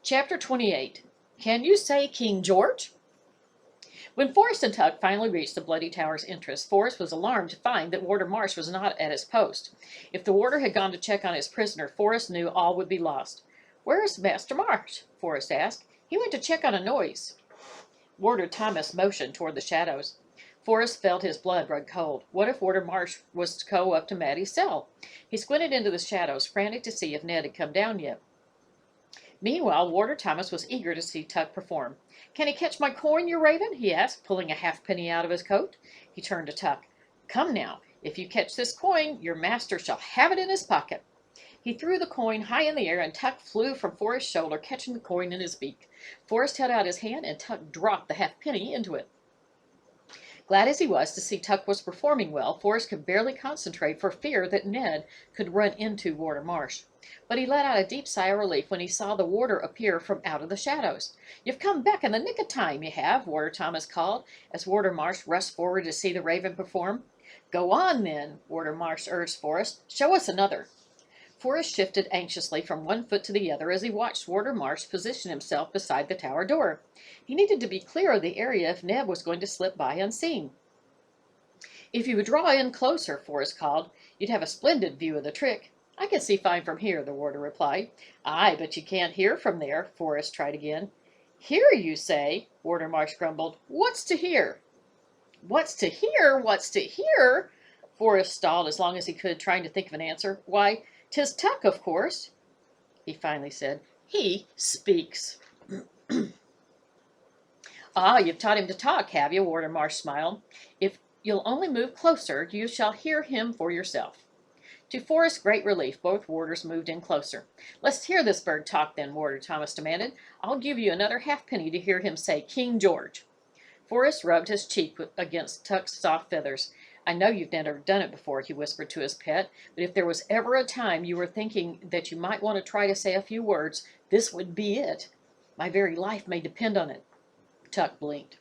Chapter 28. Can you say King George? When Forrest and Tuck finally reached the Bloody Tower's entrance, Forrest was alarmed to find that Warder Marsh was not at his post. If the warder had gone to check on his prisoner, Forrest knew all would be lost. "Where is Master Marsh?" Forrest asked. "He went to check on a noise." Warder Thomas motioned toward the shadows. Forrest felt his blood run cold. What if Warder Marsh was to go up to Maddie's cell? He squinted into the shadows, frantic to see if Ned had come down yet. Meanwhile, Warder Thomas was eager to see Tuck perform. "Can he catch my coin, you raven?" he asked, pulling a halfpenny out of his coat. He turned to Tuck. "Come now, if you catch this coin, your master shall have it in his pocket." He threw the coin high in the air, and Tuck flew from Forrest's shoulder, catching the coin in his beak. Forrest held out his hand, and Tuck dropped the halfpenny into it. Glad as he was to see Tuck was performing well, Forrest could barely concentrate for fear that Ned could run into Warder Marsh. But he let out a deep sigh of relief when he saw the warder appear from out of the shadows. "You've come back in the nick of time, you have," Warder Thomas called, as Warder Marsh rushed forward to see the raven perform. "Go on, then," Warder Marsh urged Forrest. "Show us another." Forrest shifted anxiously from one foot to the other as he watched Warder Marsh position himself beside the tower door. He needed to be clear of the area if Ned was going to slip by unseen. "If you would draw in closer," Forrest called, "you'd have a splendid view of the trick." "I can see fine from here," the warder replied. "Aye, but you can't hear from there," Forrest tried again. "Hear, you say?" Warder Marsh grumbled. "What's to hear?" "What's to hear? What's to hear?" Forrest stalled as long as he could, trying to think of an answer. "Why, 'tis Tuck, of course," he finally said. "He speaks." "Ah, you've taught him to talk, have you?" Warder Marsh smiled. "If you'll only move closer, you shall hear him for yourself." To Forrest's great relief, both warders moved in closer. "Let's hear this bird talk, then," Warder Thomas demanded. "I'll give you another halfpenny to hear him say King George." Forrest rubbed his cheek against Tuck's soft feathers. "I know you've never done it before," he whispered to his pet, "but if there was ever a time you were thinking that you might want to try to say a few words, this would be it. My very life may depend on it." Tuck blinked.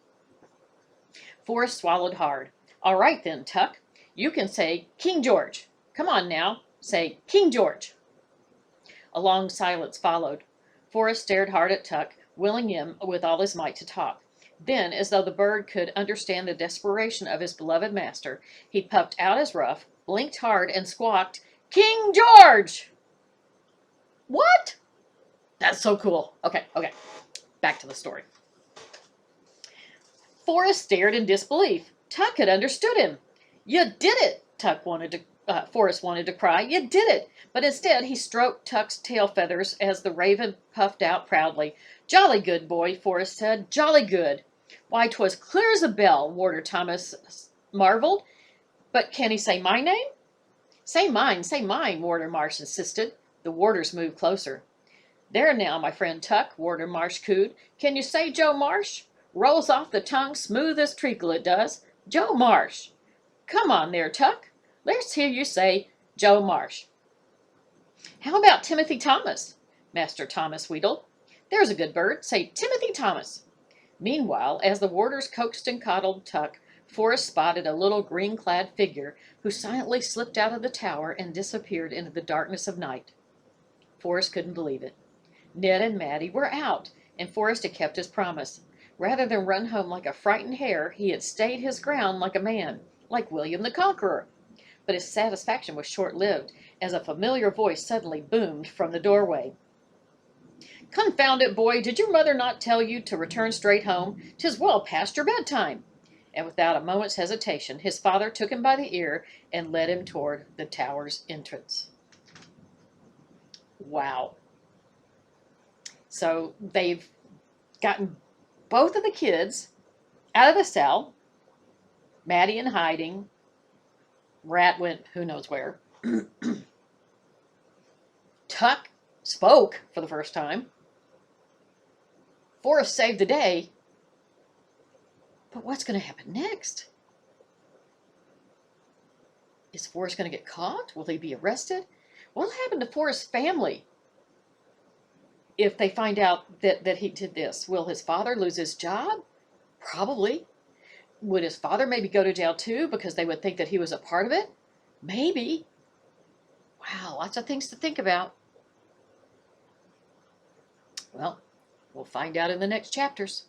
Forrest swallowed hard. "All right, then, Tuck. You can say King George. Come on now, say King George." A long silence followed. Forrest stared hard at Tuck, willing him with all his might to talk. Then, as though the bird could understand the desperation of his beloved master, he puffed out his ruff, blinked hard, and squawked, "King George!" "What?" "That's so cool." Okay. Back to the story. Forrest stared in disbelief. Tuck had understood him. "You did it!" Forrest wanted to cry. "You did it!" But instead he stroked Tuck's tail feathers as the raven puffed out proudly. "Jolly good boy," Forrest said. "Jolly good." "Why, 'twas clear as a bell," Warder Thomas marveled. "But can he say my name?" Say mine," Warder Marsh insisted. The warders moved closer. "There now, my friend Tuck," Warder Marsh cooed. "Can you say Joe Marsh? Rolls off the tongue smooth as treacle, it does. Joe Marsh. Come on there, Tuck. Let's hear you say Joe Marsh." "How about Timothy Thomas?" Master Thomas wheedled. "There's a good bird. Say Timothy Thomas." Meanwhile, as the warders coaxed and coddled Tuck, Forrest spotted a little green-clad figure who silently slipped out of the tower and disappeared into the darkness of night. Forrest couldn't believe it. Ned and Maddie were out, and Forrest had kept his promise. Rather than run home like a frightened hare, he had stayed his ground like a man, like William the Conqueror. But his satisfaction was short-lived, as a familiar voice suddenly boomed from the doorway. "Confound it, boy, did your mother not tell you to return straight home? 'Tis well past your bedtime." And without a moment's hesitation, his father took him by the ear and led him toward the tower's entrance. Wow. So they've gotten both of the kids out of the cell, Maddie in hiding, Rat went who knows where. Tuck spoke for the first time. Forrest saved the day. But what's going to happen next? Is Forrest going to get caught? Will he be arrested? What will happen to Forrest's family if they find out that he did this? Will his father lose his job? Probably. Would his father maybe go to jail too because they would think that he was a part of it? Maybe. Wow, lots of things to think about. Well, We'll find out in the next chapters.